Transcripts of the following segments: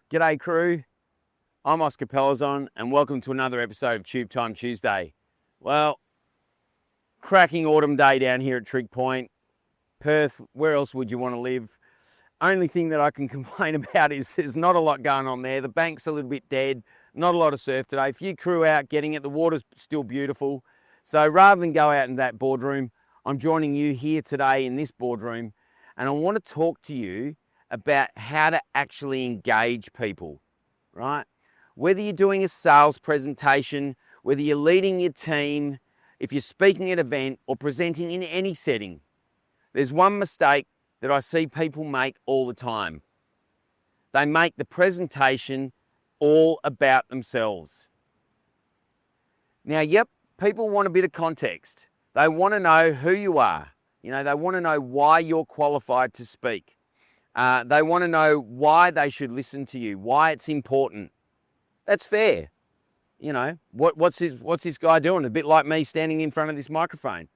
G'day crew, I'm Oscar Pelazon and welcome to another episode of Tube Time Tuesday. Well, cracking autumn day down here at Trig Point. Perth, where else would you want to live? Only thing that I can complain about is there's not a lot going on there. The bank's a little bit dead, not a lot of surf today. A few crew out getting it, the water's still beautiful. So rather than go out in that boardroom, I'm joining you here today in this boardroom and I want to talk to you about how to actually engage people, right? Whether you're doing a sales presentation, whether you're leading your team, if you're speaking at an event or presenting in any setting, there's one mistake that I see people make all the time. They make the presentation all about themselves. Now, yep, people want a bit of context. They want to know who you are. They want to know why you're qualified to speak. They want to know why they should listen to you, why it's important. That's fair. What's this guy doing? A bit like me standing in front of this microphone.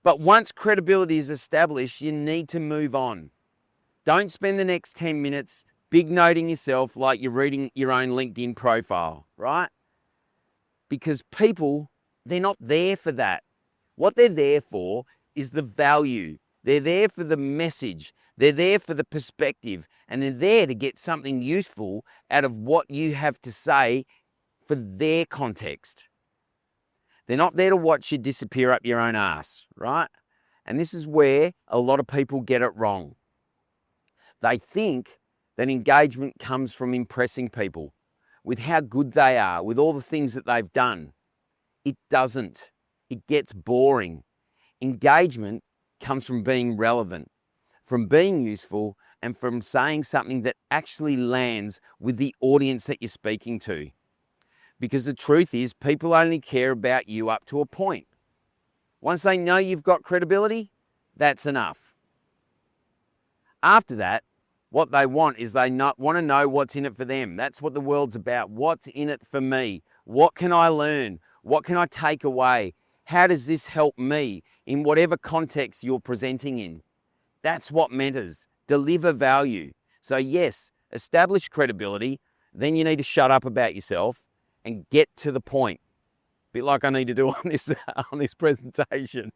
But once credibility is established, you need to move on. Don't spend the next 10 minutes big noting yourself like you're reading your own LinkedIn profile, right? Because people, they're not there for that. What they're there for is the value. They're there for the message. They're there for the perspective. And they're there to get something useful out of what you have to say for their context. They're not there to watch you disappear up your own ass, right? And this is where a lot of people get it wrong. They think that engagement comes from impressing people with how good they are, with all the things that they've done. It doesn't. It gets boring. Engagement comes from being relevant, from being useful, and from saying something that actually lands with the audience that you're speaking to. Because the truth is, people only care about you up to a point. Once they know you've got credibility, that's enough. After that, what they want is want to know what's in it for them. That's what the world's about. What's in it for me? What can I learn? What can I take away? How does this help me in whatever context you're presenting in? That's what matters. Deliver value. So yes, establish credibility. Then you need to shut up about yourself and get to the point. A bit like I need to do on this presentation.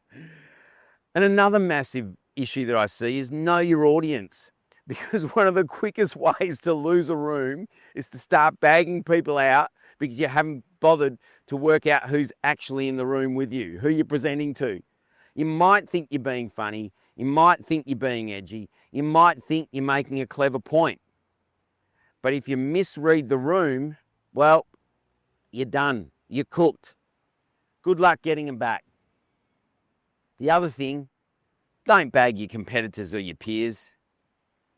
And another massive issue that I see is know your audience. Because one of the quickest ways to lose a room is to start bagging people out because you haven't bothered to work out who's actually in the room with you, who you're presenting to. You might think you're being funny. You might think you're being edgy. You might think you're making a clever point. But if you misread the room, well, you're done. You're cooked. Good luck getting them back. The other thing, don't bag your competitors or your peers.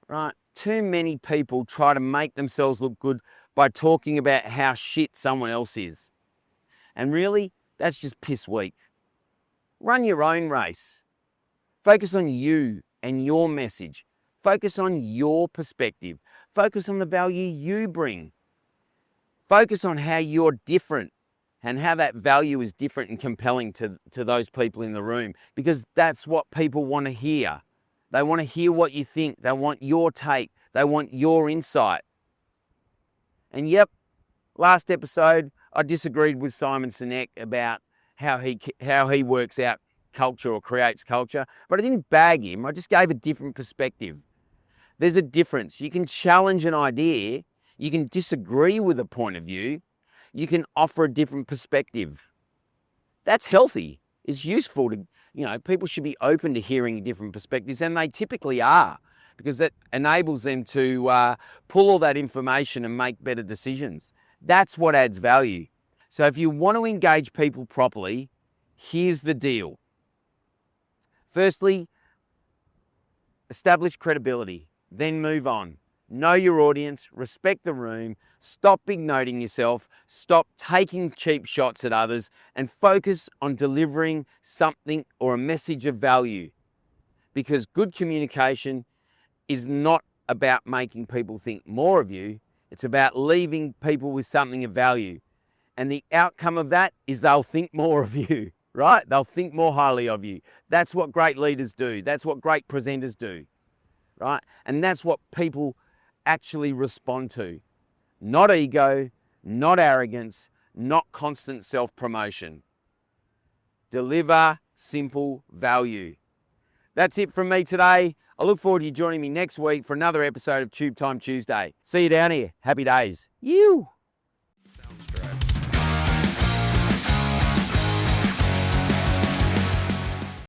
Right? Too many people try to make themselves look good by talking about how shit someone else is. And really, that's just piss weak. Run your own race. Focus on you and your message. Focus on your perspective. Focus on the value you bring. Focus on how you're different and how that value is different and compelling to those people in the room, because that's what people want to hear. They want to hear what you think. They want your take. They want your insight. And yep, last episode, I disagreed with Simon Sinek about how he works out culture or creates culture, but I didn't bag him. I just gave a different perspective. There's a difference. You can challenge an idea. You can disagree with a point of view. You can offer a different perspective. That's healthy. It's useful to, people should be open to hearing different perspectives, and they typically are, because that enables them to pull all that information and make better decisions. That's what adds value. So if you want to engage people properly, here's the deal. Firstly, establish credibility, then move on. Know your audience, respect the room, stop big noting yourself, stop taking cheap shots at others, and focus on delivering something or a message of value. Because good communication is not about making people think more of you, it's about leaving people with something of value. And the outcome of that is they'll think more of you, right? They'll think more highly of you. That's what great leaders do. That's what great presenters do, right? And that's what people actually respond to. Not ego, not arrogance, not constant self-promotion. Deliver simple value. That's it from me today. I look forward to you joining me next week for another episode of Tube Time Tuesday. See you down here. Happy days. You.